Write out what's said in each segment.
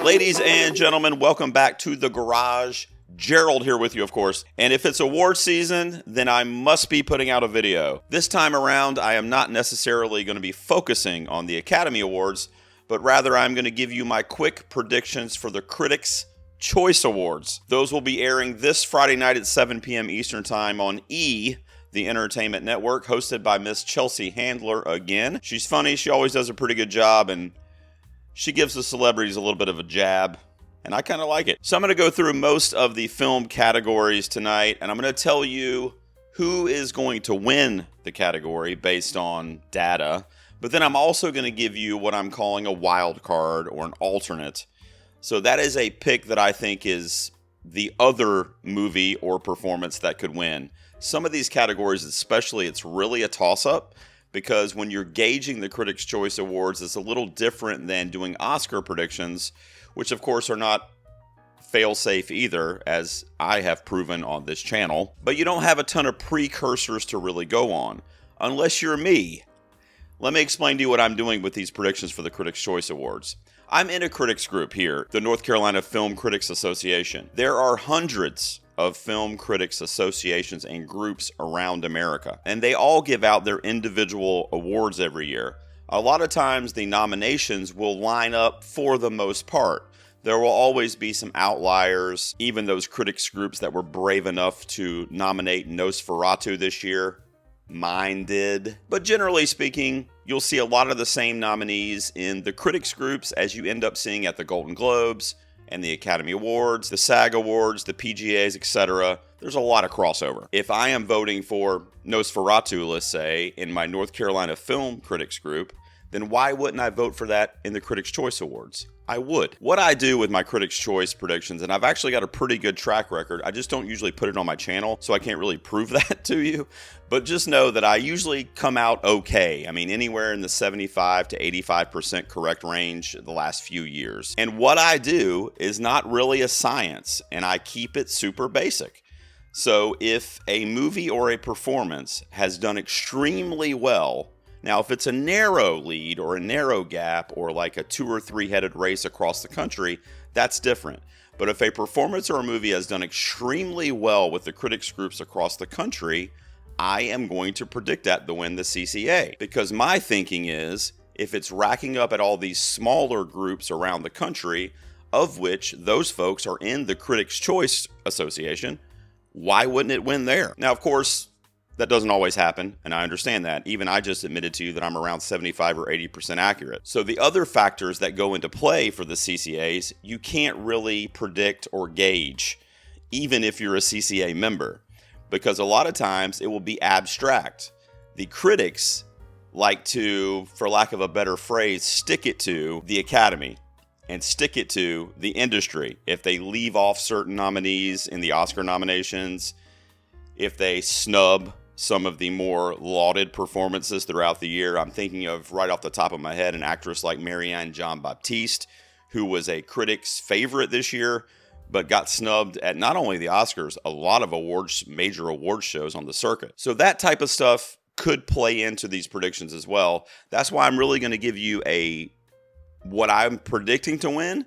Ladies and gentlemen, welcome back to the garage. Gerald here with you, of course. And if it's award season, then I must be putting out a video. This time around, I am not necessarily going to be focusing on the Academy Awards, but rather I'm going to give you my quick predictions for the Critics' Choice Awards. Those will be airing this Friday night at 7 p.m. Eastern Time on E!, the entertainment network, hosted by Miss Chelsea Handler again. She's funny, she always does a pretty good job, and she gives the celebrities a little bit of a jab, and I kind of like it. So I'm going to go through most of the film categories tonight, and I'm going to tell you who is going to win the category based on data, but then I'm also going to give you what I'm calling a wild card or an alternate. So that is a pick that I think is the other movie or performance that could win. Some of these categories especially, it's really a toss-up, because when you're gauging the Critics' Choice Awards, it's a little different than doing Oscar predictions, which of course are not fail-safe either, as I have proven on this channel. But you don't have a ton of precursors to really go on, unless you're me. Let me explain to you what I'm doing with these predictions for the Critics' Choice Awards. I'm in a critics group here, the North Carolina Film Critics Association. There are hundreds of film critics associations and groups around America, and they all give out their individual awards every year. A lot of times the nominations will line up for the most part. There will always be some outliers, even those critics groups that were brave enough to nominate Nosferatu this year. Mine did. But generally speaking, you'll see a lot of the same nominees in the critics groups as you end up seeing at the Golden Globes and the Academy Awards, the SAG Awards, the PGAs, etc. There's a lot of crossover. If I am voting for Nosferatu, let's say, in my North Carolina Film Critics group, then why wouldn't I vote for that in the Critics' Choice Awards? I would. What I do with my Critics' Choice predictions, and I've actually got a pretty good track record, I just don't usually put it on my channel, so I can't really prove that to you, but just know that I usually come out okay. I mean, anywhere in the 75 to 85% correct range the last few years. And what I do is not really a science, and I keep it super basic. So if a movie or a performance has done extremely well, now, if it's a narrow lead or a narrow gap or like a 2 or 3 headed race across the country, that's different. But if a performance or a movie has done extremely well with the critics groups across the country, I am going to predict that to win the CCA. Because my thinking is, if it's racking up at all these smaller groups around the country, of which those folks are in the Critics' Choice Association, why wouldn't it win there? Now, of course, that doesn't always happen, and I understand that. Even I just admitted to you that I'm around 75 or 80% accurate. So the other factors that go into play for the CCAs, you can't really predict or gauge, even if you're a CCA member, because a lot of times it will be abstract. The critics like to, for lack of a better phrase, stick it to the Academy and stick it to the industry. If they leave off certain nominees in the Oscar nominations, if they snub some of the more lauded performances throughout the year. I'm thinking of, right off the top of my head, an actress like Marianne Jean-Baptiste, who was a critic's favorite this year, but got snubbed at not only the Oscars, a lot of awards, major award shows on the circuit. So that type of stuff could play into these predictions as well. That's why I'm really going to give you what I'm predicting to win,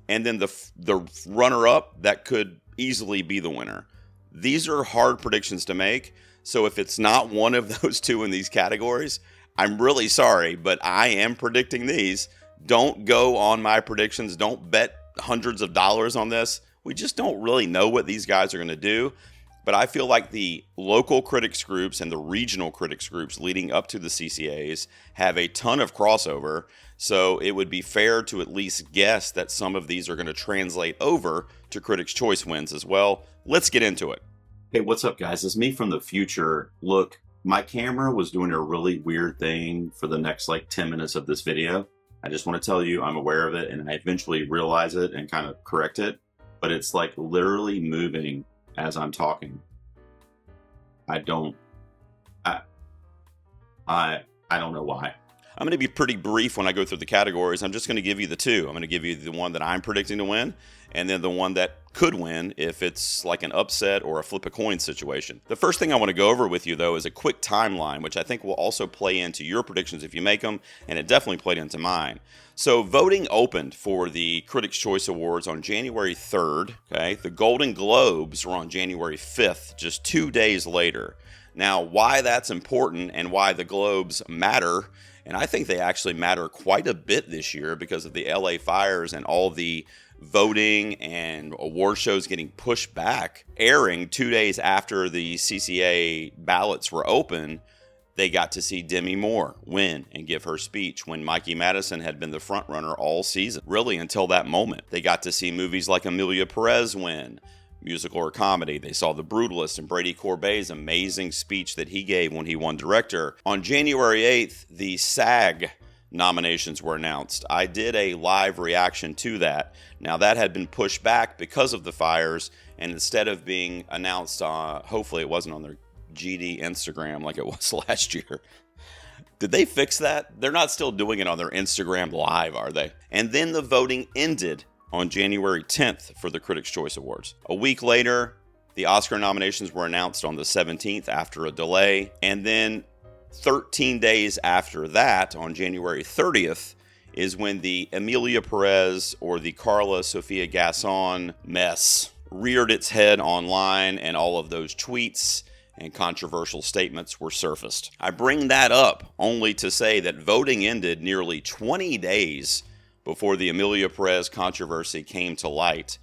and then the runner-up that could easily be the winner. These are hard predictions to make. So if it's not one of those two in these categories, I'm really sorry, but I am predicting these. Don't go on my predictions. Don't bet hundreds of dollars on this. We just don't really know what these guys are going to do. But I feel like the local critics groups and the regional critics groups leading up to the CCAs have a ton of crossover. So it would be fair to at least guess that some of these are going to translate over to Critics' Choice wins as well. Let's get into it. Hey, what's up, guys? It's me from the future. Look, my camera was doing a really weird thing for the next 10 minutes of this video. I just want to tell you I'm aware of it, and I eventually realize it and kind of correct it. But it's literally moving as I'm talking. I don't know why. I'm going to be pretty brief when I go through the categories. I'm just going to give you the two. I'm going to give you the one that I'm predicting to win, and then the one that could win if it's like an upset or a flip a coin situation. The first thing I want to go over with you, though, is a quick timeline, which I think will also play into your predictions if you make them, and it definitely played into mine. So voting opened for the Critics' Choice Awards on January 3rd. Okay, the Golden Globes were on January 5th, just 2 days later. Now, why that's important and why the Globes matter, and I think they actually matter quite a bit this year because of the LA fires and all the voting and award shows getting pushed back, airing 2 days after the CCA ballots were open. They got to see Demi Moore win and give her speech when Mikey Madison had been the front runner all season, really until that moment. They got to see movies like Amelia Perez win, musical or comedy. They saw The Brutalist and Brady Corbet's amazing speech that he gave when he won director. On January 8th, the SAG nominations were announced. I did a live reaction to that. Now, that had been pushed back because of the fires, and instead of being announced, hopefully it wasn't on their GD Instagram like it was last year. Did they fix that? They're not still doing it on their Instagram Live, are they? And then the voting ended on January 10th for the Critics' Choice Awards. A week later, the Oscar nominations were announced on the 17th after a delay. And then 13 days after that, on January 30th, is when the Amelia Perez or the Carla Sofia Gasson mess reared its head online, and all of those tweets and controversial statements were surfaced. I bring that up only to say that voting ended nearly 20 days before the Amelia Perez controversy came to light.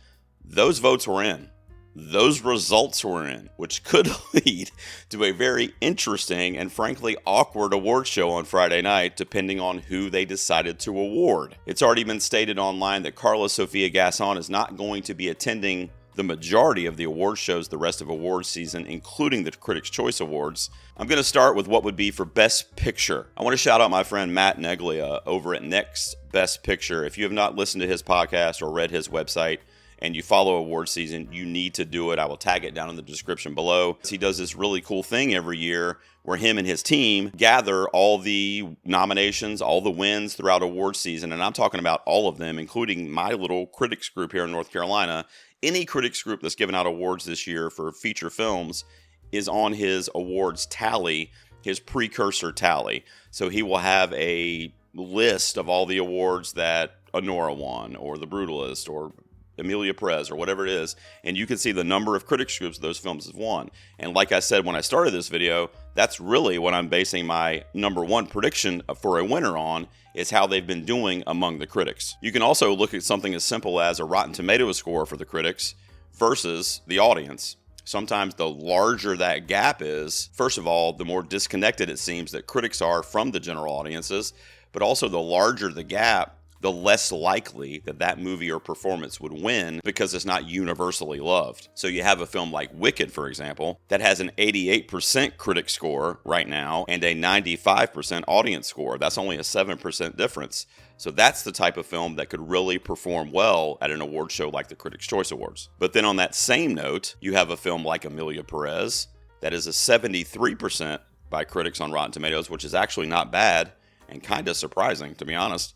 Those votes were in. Those results were in, which could lead to a very interesting and frankly awkward award show on Friday night, depending on who they decided to award. It's already been stated online that Carla Sofia Gasson is not going to be attending the majority of the award shows the rest of awards season, including the Critics' Choice Awards. I'm going to start with what would be for Best Picture. I want to shout out my friend Matt Neglia over at Next Best Picture. If you have not listened to his podcast or read his website and you follow award season, you need to do it. I will tag it down in the description below. He does this really cool thing every year where him and his team gather all the nominations, all the wins throughout award season. And I'm talking about all of them, including my little critics group here in North Carolina. Any critics group that's given out awards this year for feature films is on his awards tally, his precursor tally. So he will have a list of all the awards that Honora won, or The Brutalist, or Amelia Perez, or whatever it is, and you can see the number of critics groups those films have won. And like I said when I started this video, that's really what I'm basing my number one prediction for a winner on, is how they've been doing among the critics. You can also look at something as simple as a Rotten Tomatoes score for the critics versus the audience. Sometimes the larger that gap is, first of all, the more disconnected it seems that critics are from the general audiences, but also the larger the gap, the less likely that that movie or performance would win because it's not universally loved. So you have a film like Wicked, for example, that has an 88% critic score right now and a 95% audience score. That's only a 7% difference. So that's the type of film that could really perform well at an award show like the Critics' Choice Awards. But then on that same note, you have a film like Amelia Perez that is a 73% by critics on Rotten Tomatoes, which is actually not bad and kind of surprising, to be honest.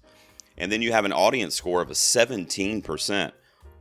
And then you have an audience score of a 17%.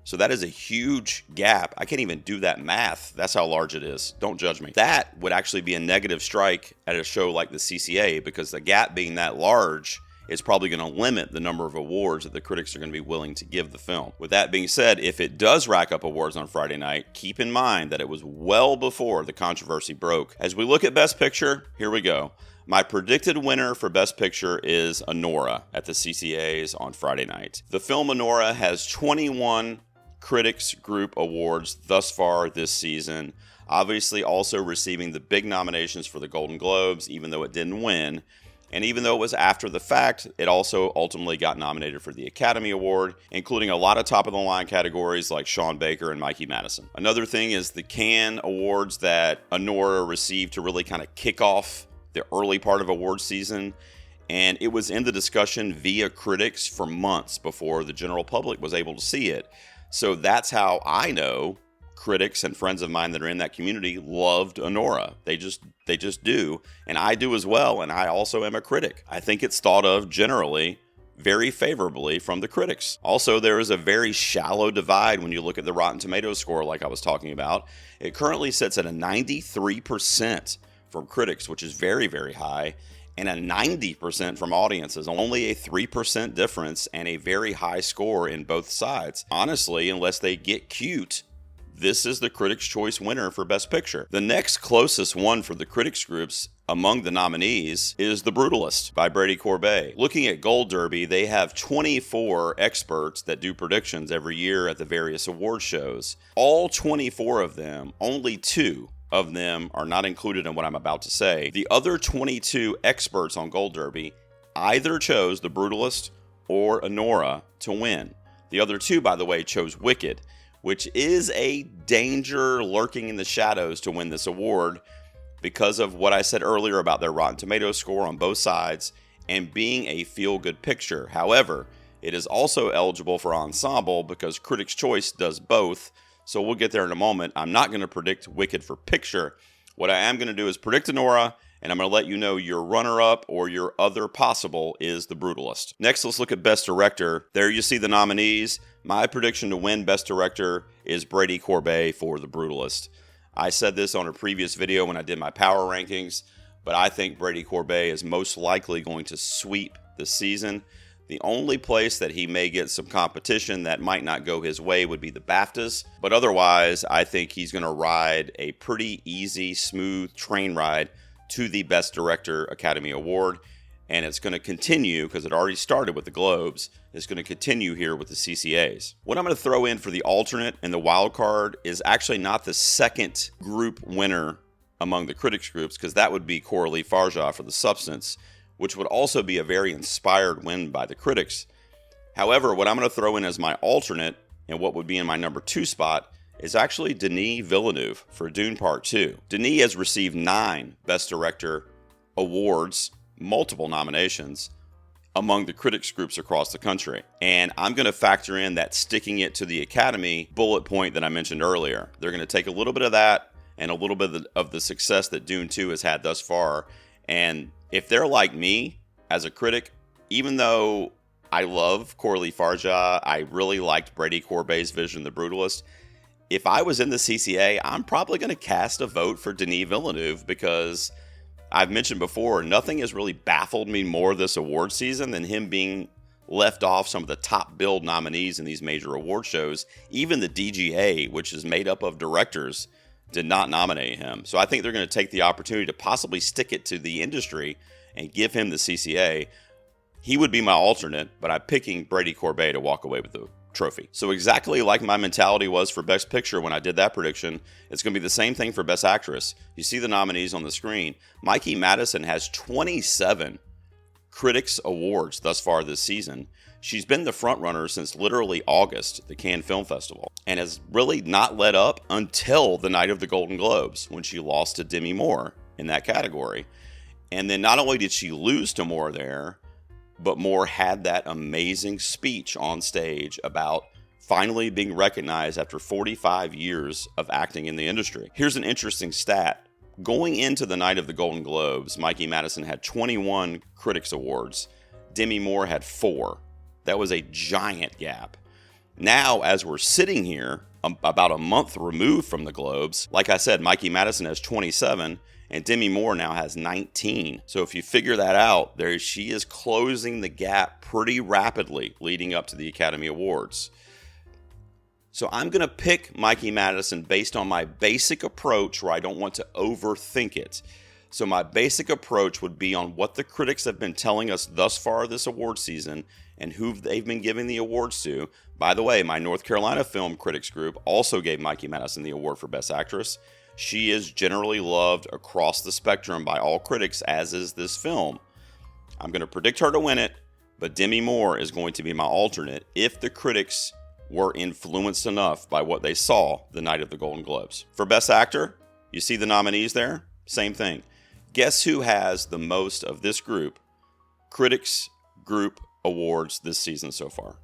So that is a huge gap. I can't even do that math. That's how large it is. Don't judge me. That would actually be a negative strike at a show like the CCA, because the gap being that large is probably going to limit the number of awards that the critics are going to be willing to give the film. With that being said, if it does rack up awards on Friday night, keep in mind that it was well before the controversy broke. As we look at Best Picture, here we go. My predicted winner for Best Picture is Honora at the CCAs on Friday night. The film Honora has 21 Critics Group Awards thus far this season, obviously also receiving the big nominations for the Golden Globes, even though it didn't win. And even though it was after the fact, it also ultimately got nominated for the Academy Award, including a lot of top-of-the-line categories like Sean Baker and Mikey Madison. Another thing is the Cannes Awards that Honora received to really kind of kick off the early part of award season, and it was in the discussion via critics for months before the general public was able to see it. So that's how I know critics and friends of mine that are in that community loved Anora. They just do, and I do as well, and I also am a critic. I think it's thought of generally very favorably from the critics. Also, there is a very shallow divide when you look at the Rotten Tomatoes score like I was talking about. It currently sits at a 93% from critics, which is very, very high, and a 90% from audiences. Only a 3% difference and a very high score in both sides. Honestly, unless they get cute, this is the Critics' Choice winner for Best Picture. The next closest one for the critics groups among the nominees is The Brutalist by Brady Corbet. Looking at Gold Derby, they have 24 experts that do predictions every year at the various award shows. All 24 of them, only 2 of them are not included in what I'm about to say. The other 22 experts on Gold Derby either chose The Brutalist or Anora to win. The other 2, by the way, chose Wicked, which is a danger lurking in the shadows to win this award because of what I said earlier about their Rotten Tomatoes score on both sides and being a feel-good picture. However, it is also eligible for ensemble because Critics' Choice does both, so we'll get there in a moment. I'm not going to predict Wicked for picture. What I am going to do is predict Anora, and I'm going to let you know your runner-up or your other possible is The Brutalist. Next, let's look at Best Director. There you see the nominees. My prediction to win Best Director is Brady Corbet for The Brutalist. I said this on a previous video when I did my power rankings, but I think Brady Corbet is most likely going to sweep the season. The only place that he may get some competition that might not go his way would be the BAFTAs, but otherwise, I think he's going to ride a pretty easy, smooth train ride to the Best Director Academy Award, and it's going to continue, because it already started with the Globes, it's going to continue here with the CCAs. What I'm going to throw in for the alternate and the wild card is actually not the second group winner among the critics groups, because that would be Coralie Farja for The Substance, which would also be a very inspired win by the critics. However, what I'm going to throw in as my alternate, and what would be in my number 2 spot, is actually Denis Villeneuve for Dune Part 2. Denis has received 9 Best Director awards, multiple nominations, among the critics groups across the country. And I'm going to factor in that sticking it to the Academy bullet point that I mentioned earlier. They're going to take a little bit of that and a little bit of the success that Dune 2 has had thus far. And if they're like me as a critic, even though I love Coralie Farja, I really liked Brady Corbet's vision, The Brutalist, if I was in the CCA, I'm probably going to cast a vote for Denis Villeneuve because I've mentioned before, nothing has really baffled me more this award season than him being left off some of the top billed nominees in these major award shows. Even the DGA, which is made up of directors, did not nominate him. So I think they're going to take the opportunity to possibly stick it to the industry and give him the CCA. He would be my alternate, but I'm picking Brady Corbet to walk away with the trophy. So exactly like my mentality was for Best Picture when I did that prediction, it's going to be the same thing for Best Actress. You see the nominees on the screen. Mikey Madison has 27 Critics Awards thus far this season. She's been the frontrunner since literally August, the Cannes Film Festival, and has really not let up until the night of the Golden Globes when she lost to Demi Moore in that category. And then not only did she lose to Moore there, but Moore had that amazing speech on stage about finally being recognized after 45 years of acting in the industry. Here's an interesting stat. Going into the night of the Golden Globes, Mikey Madison had 21 Critics Awards. Demi Moore had 4. That was a giant gap. Now, as we're sitting here, about a month removed from the Globes, like I said, Mikey Madison has 27, and Demi Moore now has 19. So if you figure that out, she is closing the gap pretty rapidly leading up to the Academy Awards. So I'm going to pick Mikey Madison based on my basic approach where I don't want to overthink it. So my basic approach would be on what the critics have been telling us thus far this award season and who they've been giving the awards to. By the way, my North Carolina Film Critics Group also gave Mikey Madison the award for Best Actress. She is generally loved across the spectrum by all critics, as is this film. I'm going to predict her to win it, but Demi Moore is going to be my alternate if the critics were influenced enough by what they saw the night of the Golden Globes. For Best Actor, you see the nominees there? Same thing. Guess who has the most of this group, Critics Group Awards this season so far?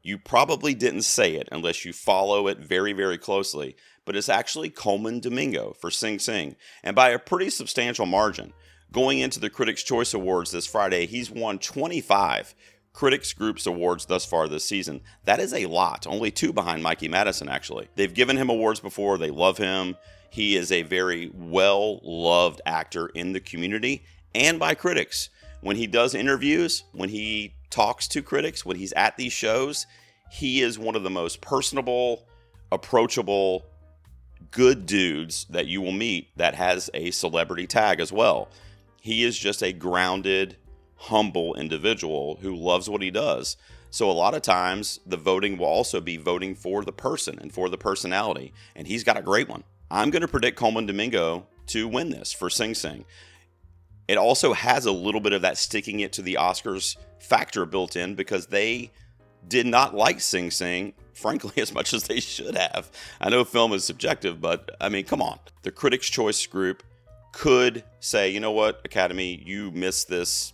You probably didn't say it unless you follow it very, very closely, but it's actually Coleman Domingo for Sing Sing, and by a pretty substantial margin. Going into the Critics' Choice Awards this Friday, he's won 25 Critics Groups Awards thus far this season. That is a lot, only 2 behind Mikey Madison, actually. They've given him awards before, they love him. He is a very well-loved actor in the community and by critics. When he does interviews, when he talks to critics, when he's at these shows, he is one of the most personable, approachable, good dudes that you will meet that has a celebrity tag as well. He is just a grounded, humble individual who loves what he does. So a lot of times the voting will also be voting for the person and for the personality, and he's got a great one. I'm going to predict Coleman Domingo to win this for Sing Sing. It also has a little bit of that sticking it to the Oscars factor built in because they did not like Sing Sing, frankly, as much as they should have. I know film is subjective, but I mean, come on. The Critics' Choice group could say, you know what, Academy, you missed this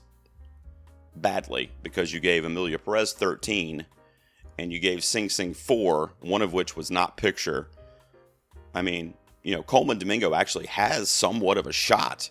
badly because you gave Emilia Perez 13 and you gave Sing Sing 4, one of which was not picture. I mean, you know, Coleman Domingo actually has somewhat of a shot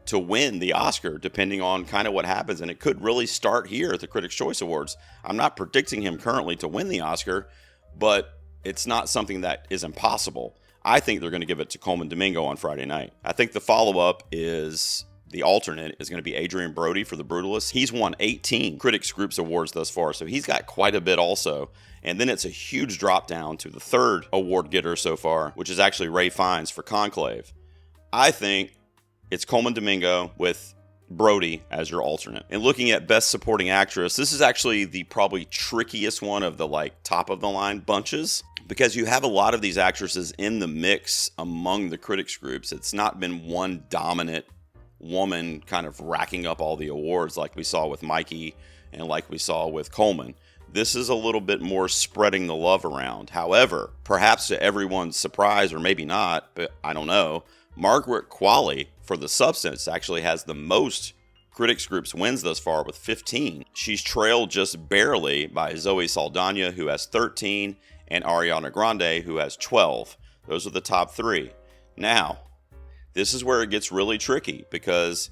to win the Oscar, depending on kind of what happens. And it could really start here at the Critics' Choice Awards. I'm not predicting him currently to win the Oscar, but it's not something that is impossible. I think they're going to give it to Coleman Domingo on Friday night. I think the follow-up is the alternate is going to be Adrian Brody for The Brutalist. He's won 18 Critics' Groups Awards thus far, so he's got quite a bit also. And then it's a huge drop down to the third award getter so far, which is actually Ray Fiennes for Conclave. I think it's Coleman Domingo with Brody as your alternate. And looking at Best Supporting Actress, this is actually the probably trickiest one of the top of the line bunches because you have a lot of these actresses in the mix among the critics groups. It's not been one dominant woman kind of racking up all the awards like we saw with Mikey and like we saw with Coleman. This is a little bit more spreading the love around. However, perhaps to everyone's surprise, or maybe not, but I don't know, Margaret Qualley for The Substance actually has the most critics groups wins thus far with 15. She's trailed just barely by Zoe Saldana, who has 13, and Ariana Grande, who has 12. Those are the top 3. Now, this is where it gets really tricky because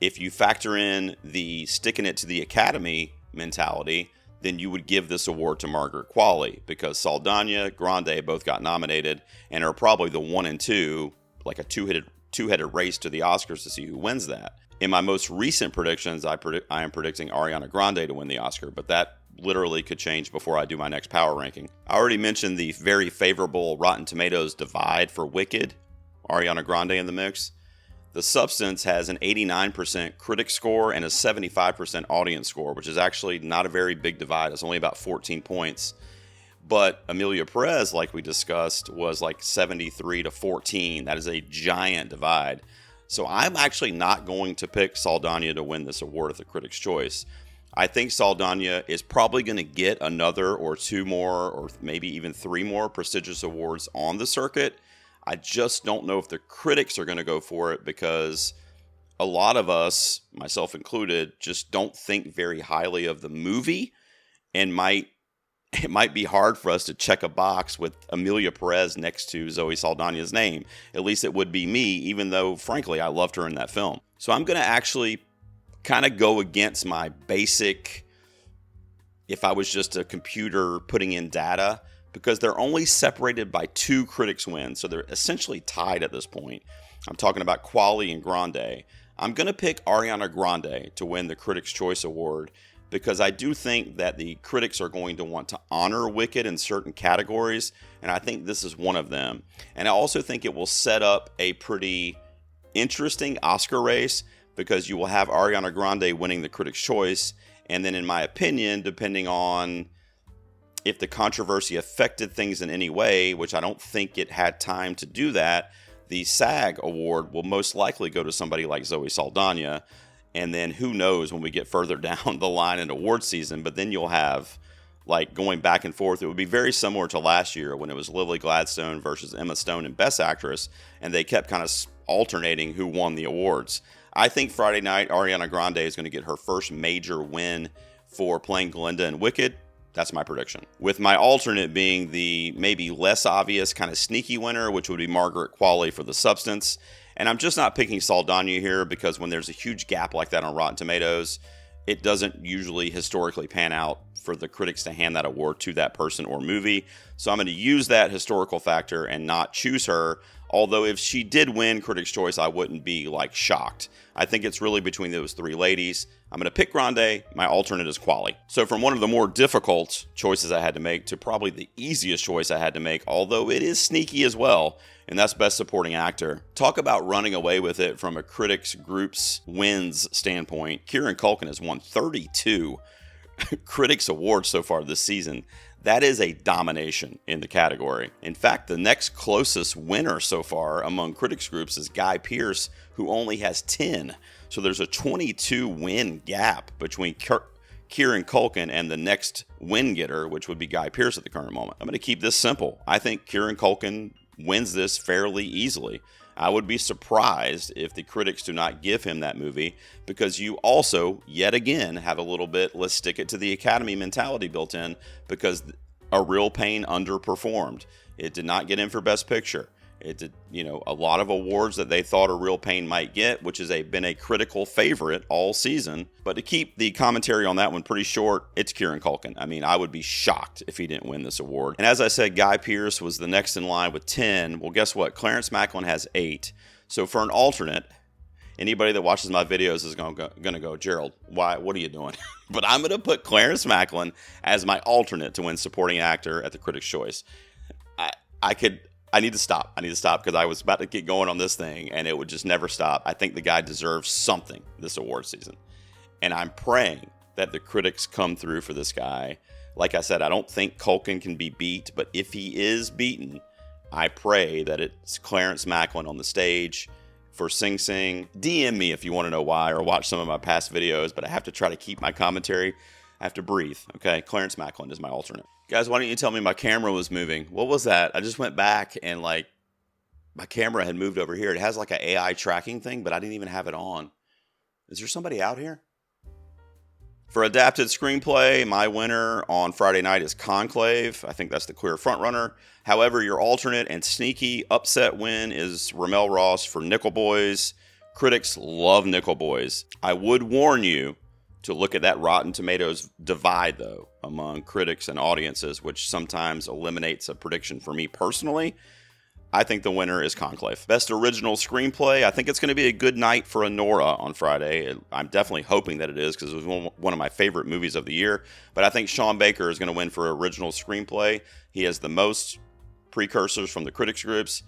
if you factor in the sticking it to the Academy mentality, then you would give this award to Margaret Qualley because Saldana, Grande both got nominated and are probably the 1 and 2, like a two-headed race to the Oscars to see who wins that. In my most recent predictions, I am predicting Ariana Grande to win the Oscar, but that literally could change before I do my next power ranking. I already mentioned the very favorable Rotten Tomatoes divide for Wicked, Ariana Grande in the mix. The Substance has an 89% critic score and a 75% audience score, which is actually not a very big divide. It's only about 14 points. But Emilia Perez, like we discussed, was like 73 to 14. That is a giant divide. So I'm actually not going to pick Saldana to win this award at the Critics' Choice. I think Saldana is probably going to get another or 2 more or maybe even 3 more prestigious awards on the circuit. I just don't know if the critics are going to go for it because a lot of us, myself included, just don't think very highly of the movie and it might be hard for us to check a box with Emilia Perez next to Zoe Saldana's name. At least it would be me, even though, frankly, I loved her in that film. So I'm going to actually kind of go against my basic, if I was just a computer putting in data, because they're only separated by 2 critics wins. So they're essentially tied at this point. I'm talking about Qualley and Grande. I'm going to pick Ariana Grande to win the Critics' Choice Award because I do think that the critics are going to want to honor Wicked in certain categories, and I think this is one of them. And I also think it will set up a pretty interesting Oscar race because you will have Ariana Grande winning the Critics' Choice, and then in my opinion, depending on if the controversy affected things in any way, which I don't think it had time to do that, the SAG award will most likely go to somebody like Zoe Saldana. And then who knows when we get further down the line in award season, but then you'll have going back and forth. It would be very similar to last year when it was Lily Gladstone versus Emma Stone in Best Actress, and they kept kind of alternating who won the awards. I think Friday night, Ariana Grande is going to get her first major win for playing Glinda in Wicked. That's my prediction. With my alternate being the maybe less obvious kind of sneaky winner, which would be Margaret Qualley for The Substance. And I'm just not picking Saldana here because when there's a huge gap like that on Rotten Tomatoes, it doesn't usually historically pan out for the critics to hand that award to that person or movie. So I'm going to use that historical factor and not choose her. Although if she did win Critics' Choice, I wouldn't be like shocked. I think it's really between those three ladies. I'm going to pick Grande. My alternate is Qualley. So from one of the more difficult choices I had to make to probably the easiest choice I had to make, although it is sneaky as well, and that's Best Supporting Actor. Talk about running away with it from a critics group's wins standpoint. Kieran Culkin has won 32 critics awards so far this season. That is a domination in the category. In fact, the next closest winner so far among critics groups is Guy Pearce, who only has 10. So there's a 22 win gap between Kieran Culkin and the next win getter, which would be Guy Pearce at the current moment. I'm going to keep this simple. I think Kieran Culkin wins this fairly easily. I would be surprised if the critics do not give him that movie, because you also, yet again, have a little bit, let's stick it to the Academy mentality built in, because A Real Pain underperformed. It did not get in for Best Picture. It did, a lot of awards that they thought A Real Pain might get, which has been a critical favorite all season. But to keep the commentary on that one pretty short, it's Kieran Culkin. I mean, I would be shocked if he didn't win this award. And as I said, Guy Pearce was the next in line with 10. Well, guess what? Clarence Macklin has 8. So for an alternate, anybody that watches my videos is going to go, Gerald, why? What are you doing? But I'm going to put Clarence Macklin as my alternate to win Supporting Actor at the Critics' Choice. I need to stop. Because I was about to get going on this thing and it would just never stop. I think the guy deserves something this award season. And I'm praying that the critics come through for this guy. Like I said, I don't think Culkin can be beat, but if he is beaten, I pray that it's Clarence Macklin on the stage for Sing Sing. DM me if you want to know why, or watch some of my past videos, but I have to try to keep my commentary. I have to breathe, okay? Clarence Macklin is my alternate. Guys, why don't you tell me my camera was moving? What was that? I just went back and my camera had moved over here. It has like an AI tracking thing, but I didn't even have it on. Is there somebody out here? For adapted screenplay, my winner on Friday night is Conclave. I think that's the clear frontrunner. However, your alternate and sneaky upset win is Ramel Ross for Nickel Boys. Critics love Nickel Boys. I would warn you to look at that Rotten Tomatoes divide, though, among critics and audiences, which sometimes eliminates a prediction for me personally. I think the winner is Conclave. Best Original Screenplay, I think it's going to be a good night for Anora on Friday. I'm definitely hoping that it is, because it was one of my favorite movies of the year. But I think Sean Baker is going to win for Original Screenplay. He has the most precursors from the critics groups.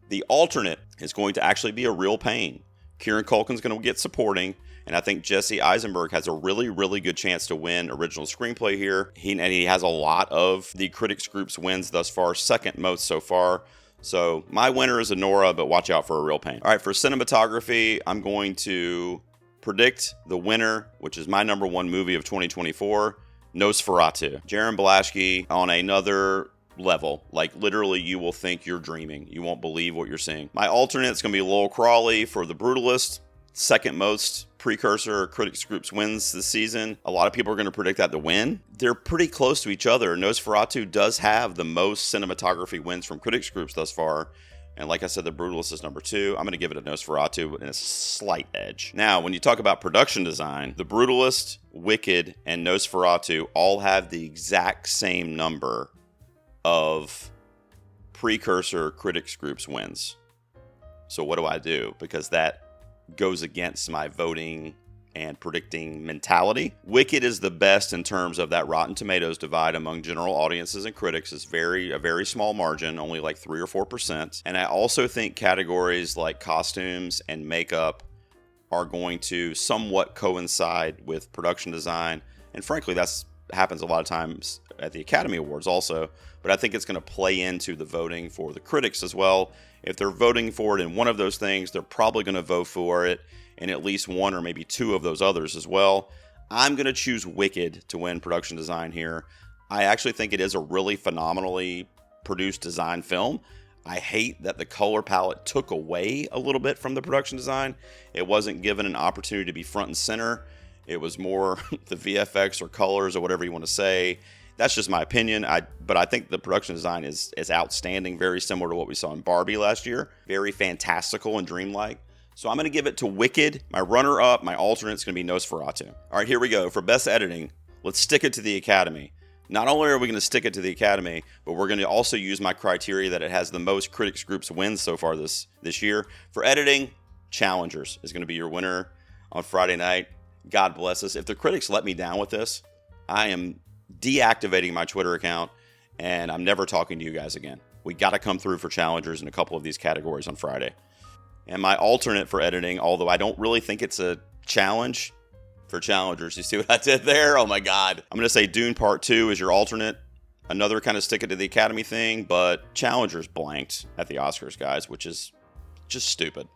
The alternate is going to actually be A Real Pain. Kieran Culkin's going to get supporting. And I think Jesse Eisenberg has a really, really good chance to win Original Screenplay here. He has a lot of the critics group's wins thus far, second most so far. So my winner is Anora, but watch out for A Real Pain. All right, for cinematography, I'm going to predict the winner, which is my number one movie of 2024, Nosferatu. Jaron Blaschke on another level. Like, literally, you will think you're dreaming. You won't believe what you're seeing. My alternate is going to be Lowell Crawley for The Brutalist. Second most precursor critics groups wins this season. A lot of people are going to predict that to win. They're pretty close to each other. Nosferatu does have the most cinematography wins from critics groups thus far. And like I said, The Brutalist is number 2. I'm going to give it a Nosferatu and a slight edge. Now, when you talk about production design, The Brutalist, Wicked, and Nosferatu all have the exact same number of precursor critics groups wins. So what do I do? Because that goes against my voting and predicting mentality. Wicked is the best in terms of that Rotten Tomatoes divide among general audiences and critics. Is a very small margin, only like 3 or 4%. And I also think categories like costumes and makeup are going to somewhat coincide with production design. And frankly, that's happens a lot of times at the Academy Awards also. But I think it's going to play into the voting for the critics as well. If they're voting for it in one of those things, they're probably going to vote for it in at least one or maybe two of those others as well. I'm going to choose Wicked to win production design here. I actually think it is a really phenomenally produced design film. I hate that the color palette took away a little bit from the production design. It wasn't given an opportunity to be front and center. It was more the VFX or colors or whatever you want to say. That's just my opinion. But I think the production design is outstanding, very similar to what we saw in Barbie last year. Very fantastical and dreamlike. So I'm going to give it to Wicked. My runner-up, my alternate is going to be Nosferatu. All right, here we go. For Best Editing, let's stick it to the Academy. Not only are we going to stick it to the Academy, but we're going to also use my criteria that it has the most critics groups wins so far this year. For editing, Challengers is going to be your winner on Friday night. God bless us. If the critics let me down with this, I am deactivating my Twitter account, and I'm never talking to you guys again. We got to come through for Challengers in a couple of these categories on Friday. And my alternate for editing, although I don't really think it's a challenge, for Challengers. You see what I did there? Oh my God. I'm going to say Dune Part 2 is your alternate. Another kind of stick it to the Academy thing, but Challengers blanked at the Oscars, guys, which is just stupid.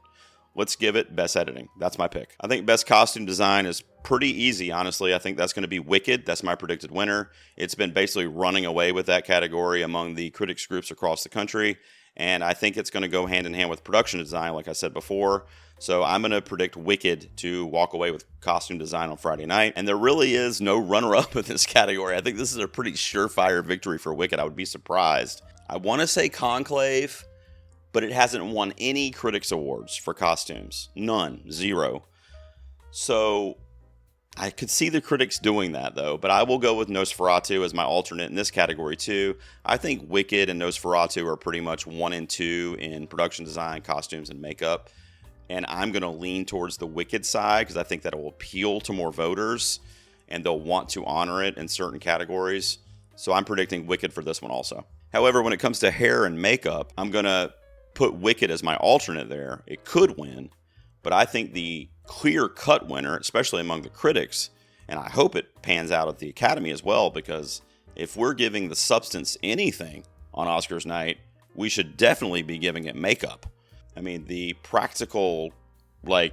Let's give it Best Editing. That's my pick. I think Best Costume Design is pretty easy, honestly. I think that's going to be Wicked. That's my predicted winner. It's been basically running away with that category among the critics groups across the country, and I think it's going to go hand in hand with production design, like I said before. So I'm going to predict Wicked to walk away with costume design on Friday night. And there really is no runner-up in this category. I think this is a pretty surefire victory for Wicked. I would be surprised. I want to say Conclave, but it hasn't won any critics awards for costumes. None. Zero. So I could see the critics doing that, though. But I will go with Nosferatu as my alternate in this category, too. I think Wicked and Nosferatu are pretty much 1 and 2 in production design, costumes, and makeup. And I'm going to lean towards the Wicked side because I think that it will appeal to more voters and they'll want to honor it in certain categories. So I'm predicting Wicked for this one also. However, when it comes to hair and makeup, I'm going to put Wicked as my alternate there. It could win, but I think the clear-cut winner, especially among the critics, and I hope it pans out at the Academy as well, because if we're giving the substance anything on Oscars night, we should definitely be giving it makeup. I mean, the practical, let's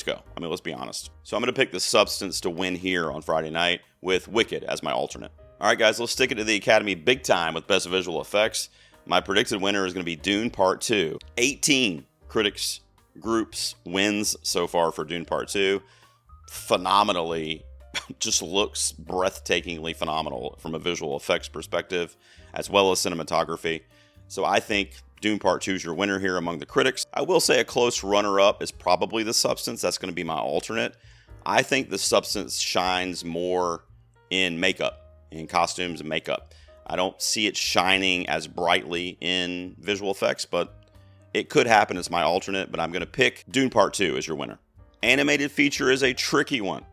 go. Let's be honest. So I'm going to pick the substance to win here on Friday night with Wicked as my alternate. All right, guys, let's stick it to the Academy big time with Best Visual Effects. My predicted winner is going to be Dune Part 2. 18 critics groups wins so far for Dune Part 2. Phenomenally, just looks breathtakingly phenomenal from a visual effects perspective, as well as cinematography. So I think Dune Part 2 is your winner here among the critics. I will say a close runner-up is probably The Substance. That's going to be my alternate. I think The Substance shines more in makeup, in costumes and makeup. I don't see it shining as brightly in visual effects, but it could happen as my alternate, but I'm going to pick Dune Part 2 as your winner. Animated feature is a tricky one.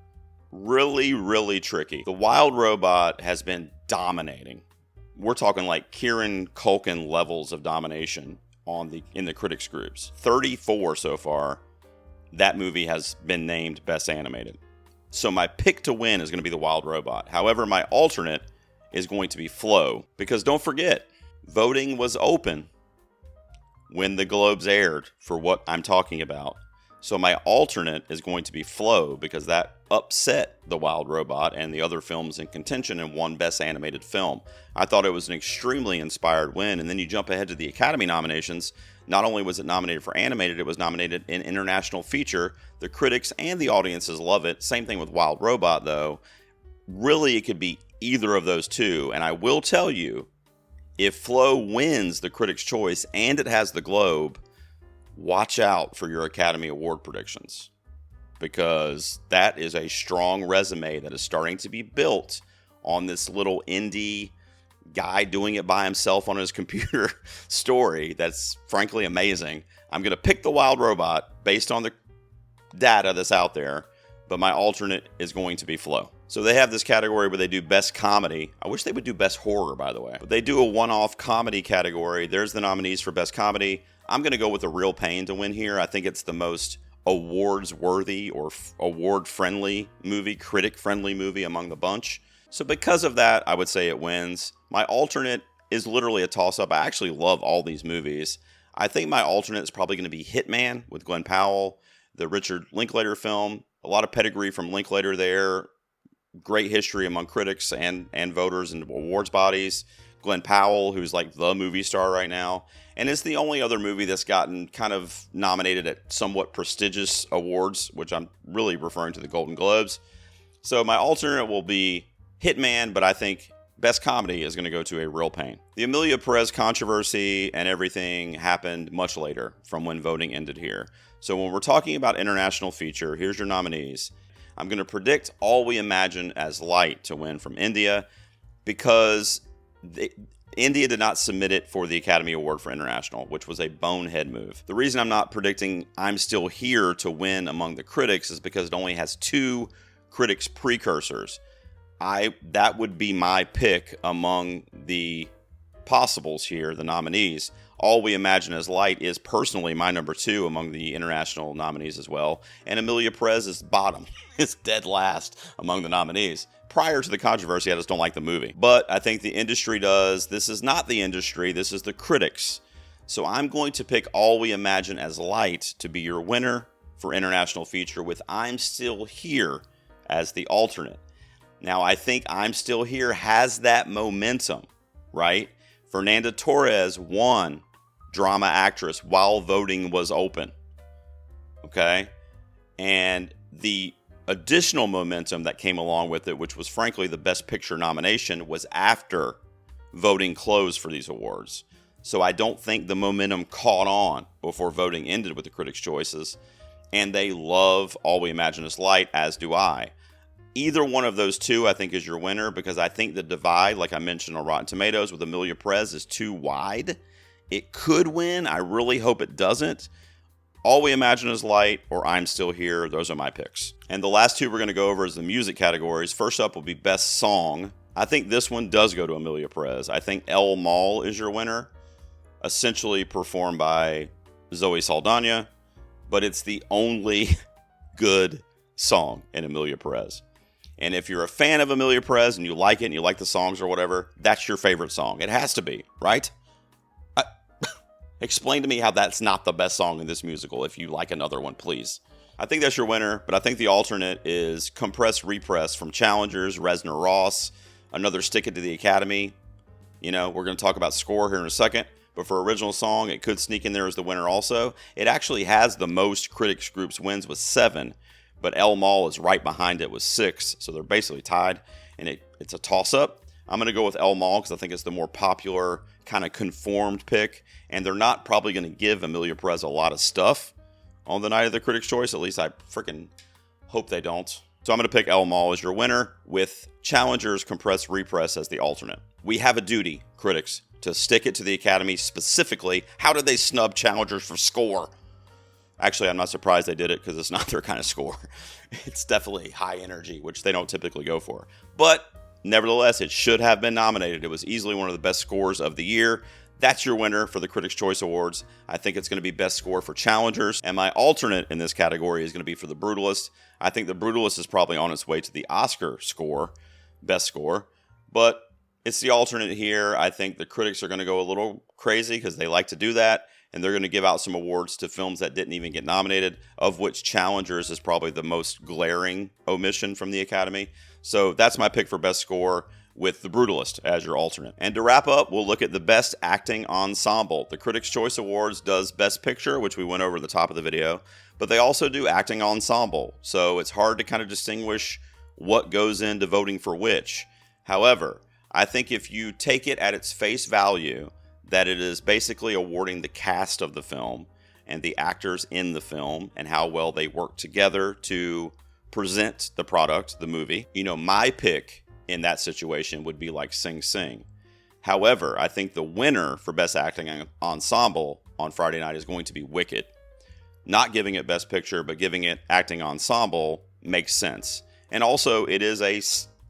Really, really tricky. The Wild Robot has been dominating. We're talking like Kieran Culkin levels of domination in the critics groups. 34 so far. That movie has been named Best Animated. So my pick to win is going to be The Wild Robot. However, my alternate is going to be Flow. Because don't forget, voting was open when the Globes aired for what I'm talking about. So my alternate is going to be Flow because that upset The Wild Robot and the other films in contention and won Best Animated Film. I thought it was an extremely inspired win. And then you jump ahead to the Academy nominations. Not only was it nominated for animated, it was nominated in international feature. The critics and the audiences love it. Same thing with Wild Robot, though. Really, it could be either of those two. And I will tell you, if Flow wins the Critics' Choice and it has the Globe, watch out for your Academy Award predictions, because that is a strong resume that is starting to be built on this little indie guy doing it by himself on his computer story that's frankly amazing. I'm going to pick The Wild Robot based on the data that's out there, but my alternate is going to be Flow. So they have this category where they do Best Comedy. I wish they would do Best Horror, by the way. But they do a one-off comedy category. There's the nominees for Best Comedy. I'm going to go with The Real Pain to win here. I think it's the most awards-worthy or award-friendly movie, critic-friendly movie among the bunch. So because of that, I would say it wins. My alternate is literally a toss-up. I actually love all these movies. I think my alternate is probably going to be Hitman with Glenn Powell, the Richard Linklater film. A lot of pedigree from Linklater there. Great history among critics and voters and awards bodies. Glenn Powell, who's like the movie star right now. And it's the only other movie that's gotten kind of nominated at somewhat prestigious awards, which I'm really referring to the Golden Globes. So my alternate will be Hitman, but I think Best Comedy is going to go to A Real Pain. The Emilia Perez controversy and everything happened much later from when voting ended here. So when we're talking about international feature, here's your nominees. I'm going to predict All We Imagine as Light to win from India because India did not submit it for the Academy Award for International, which was a bonehead move. The reason I'm not predicting I'm Still Here to win among the critics is because it only has 2 critics precursors. That would be my pick among the possibles here, the nominees. All We Imagine as Light is personally my number 2 among the international nominees as well. And Emilia Perez is bottom. It's dead last among the nominees. Prior to the controversy, I just don't like the movie. But I think the industry does. This is not the industry. This is the critics. So I'm going to pick All We Imagine as Light to be your winner for international feature with I'm Still Here as the alternate. Now, I think I'm Still Here has that momentum, right? Fernanda Torres won Drama Actress while voting was open. Okay? And the additional momentum that came along with it, which was frankly the Best Picture nomination, was after voting closed for these awards. So I don't think the momentum caught on before voting ended with the critics' choices. And they love All We Imagine as Light, as do I. Either one of those 2, I think, is your winner because I think the divide, like I mentioned on Rotten Tomatoes with Emilia Perez, is too wide. It could win. I really hope it doesn't. All We Imagine is Light or I'm Still Here. Those are my picks. And the last 2 we're going to go over is the music categories. First up will be Best Song. I think this one does go to Emilia Perez. I think El Mal is your winner, essentially performed by Zoe Saldana, but it's the only good song in Emilia Perez. And if you're a fan of Emilia Perez and you like it and you like the songs or whatever, that's your favorite song. It has to be, right? Explain to me how that's not the best song in this musical if you like another one, please. I think that's your winner, but I think the alternate is Compress Repress from Challengers, Resner Ross, another Stick It to the Academy. You know, we're going to talk about score here in a second, but for original song, it could sneak in there as the winner also. It actually has the most critics groups wins with 7. But El Mal is right behind it with 6, so they're basically tied, and it's a toss-up. I'm going to go with El Mal because I think it's the more popular, kind of conformed pick, and they're not probably going to give Emilia Perez a lot of stuff on the night of the Critics' Choice. At least I freaking hope they don't. So I'm going to pick El Mal as your winner with Challengers Compress Repress as the alternate. We have a duty, critics, to stick it to the Academy specifically. How did they snub Challengers for score? Actually, I'm not surprised they did it because it's not their kind of score. It's definitely high energy, which they don't typically go for. But nevertheless, it should have been nominated. It was easily one of the best scores of the year. That's your winner for the Critics' Choice Awards. I think it's going to be best score for Challengers. And my alternate in this category is going to be for The Brutalist. I think The Brutalist is probably on its way to the Oscar score, best score. But it's the alternate here. I think the critics are going to go a little crazy because they like to do that. And they're going to give out some awards to films that didn't even get nominated, of which Challengers is probably the most glaring omission from the Academy. So that's my pick for best score with The Brutalist as your alternate. And to wrap up, we'll look at the Best Acting Ensemble. The Critics' Choice Awards does Best Picture, which we went over at the top of the video, but they also do Acting Ensemble. So it's hard to kind of distinguish what goes into voting for which. However, I think if you take it at its face value, that it is basically awarding the cast of the film and the actors in the film and how well they work together to present the product, the movie. You know, my pick in that situation would be like Sing Sing. However, I think the winner for Best Acting Ensemble on Friday night is going to be Wicked. Not giving it Best Picture, but giving it Acting Ensemble makes sense. And also, it is a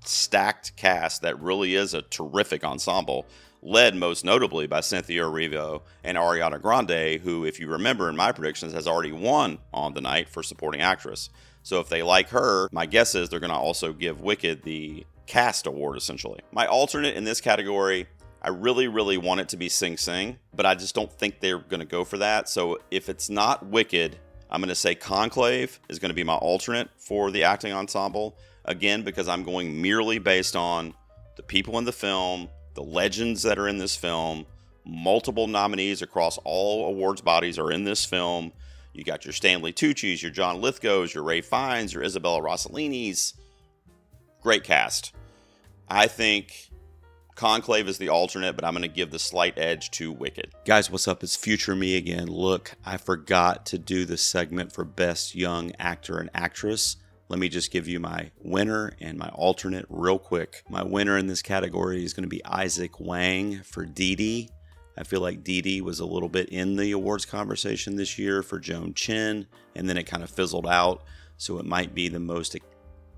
stacked cast that really is a terrific ensemble, led most notably by Cynthia Erivo and Ariana Grande, who, if you remember in my predictions, has already won on the night for supporting actress. So if they like her, my guess is they're going to also give Wicked the cast award, essentially. My alternate in this category, I really, really want it to be Sing Sing, but I just don't think they're going to go for that. So if it's not Wicked, I'm going to say Conclave is going to be my alternate for the acting ensemble. Again, because I'm going merely based on the people in the film, the legends that are in this film, multiple nominees across all awards bodies are in this film. You got your Stanley Tucci's, your John Lithgow's, your Ray Fiennes, your Isabella Rossellini's. Great cast. I think Conclave is the alternate, but I'm going to give the slight edge to Wicked. Guys, what's up? It's Future Me again. Look, I forgot to do the segment for Best Young Actor and Actress. Let me just give you my winner and my alternate real quick. My winner in this category is going to be Isaac Wang for Dee Dee. I feel like Dee Dee was a little bit in the awards conversation this year for Joan Chen, and then it kind of fizzled out, so it might be the most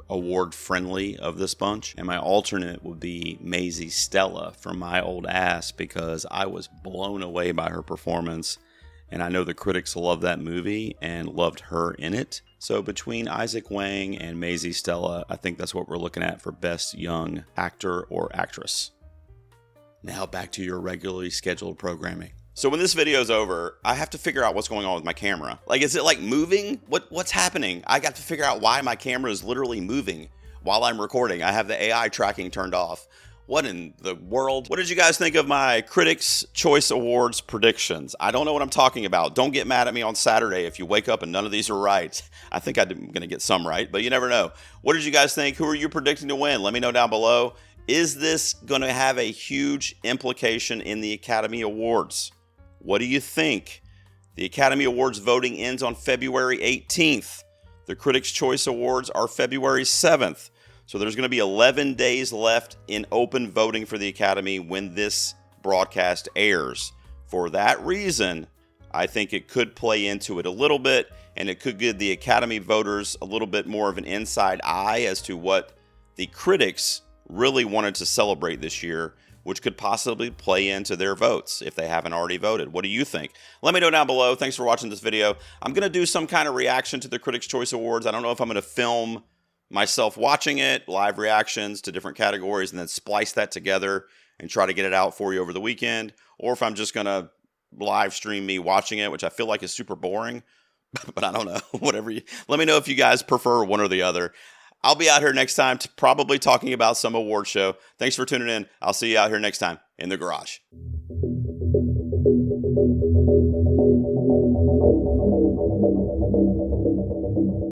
award-friendly of this bunch. And my alternate would be Maisie Stella from My Old Ass, because I was blown away by her performance, and I know the critics love that movie and loved her in it. So between Isaac Wang and Maisie Stella, I think that's what we're looking at for Best Young Actor or Actress. Now back to your regularly scheduled programming. So when this video is over, I have to figure out what's going on with my camera. Like, is it like moving? What's happening? I got to figure out why my camera is literally moving while I'm recording. I have the AI tracking turned off. What in the world? What did you guys think of my Critics' Choice Awards predictions? I don't know what I'm talking about. Don't get mad at me on Saturday if you wake up and none of these are right. I think I'm going to get some right, but you never know. What did you guys think? Who are you predicting to win? Let me know down below. Is this going to have a huge implication in the Academy Awards? What do you think? The Academy Awards voting ends on February 18th. The Critics' Choice Awards are February 7th. So there's going to be 11 days left in open voting for the Academy when this broadcast airs. For that reason, I think it could play into it a little bit, and it could give the Academy voters a little bit more of an inside eye as to what the critics really wanted to celebrate this year, which could possibly play into their votes if they haven't already voted. What do you think? Let me know down below. Thanks for watching this video. I'm going to do some kind of reaction to the Critics' Choice Awards. I don't know if I'm going to film myself watching it, live reactions to different categories, and then splice that together and try to get it out for you over the weekend, or if I'm just going to live stream me watching it, which I feel like is super boring, but I don't know. Whatever you, let me know if you guys prefer one or the other. I'll be out here next time probably talking about some award show. Thanks for tuning in. I'll see you out here next time in the garage.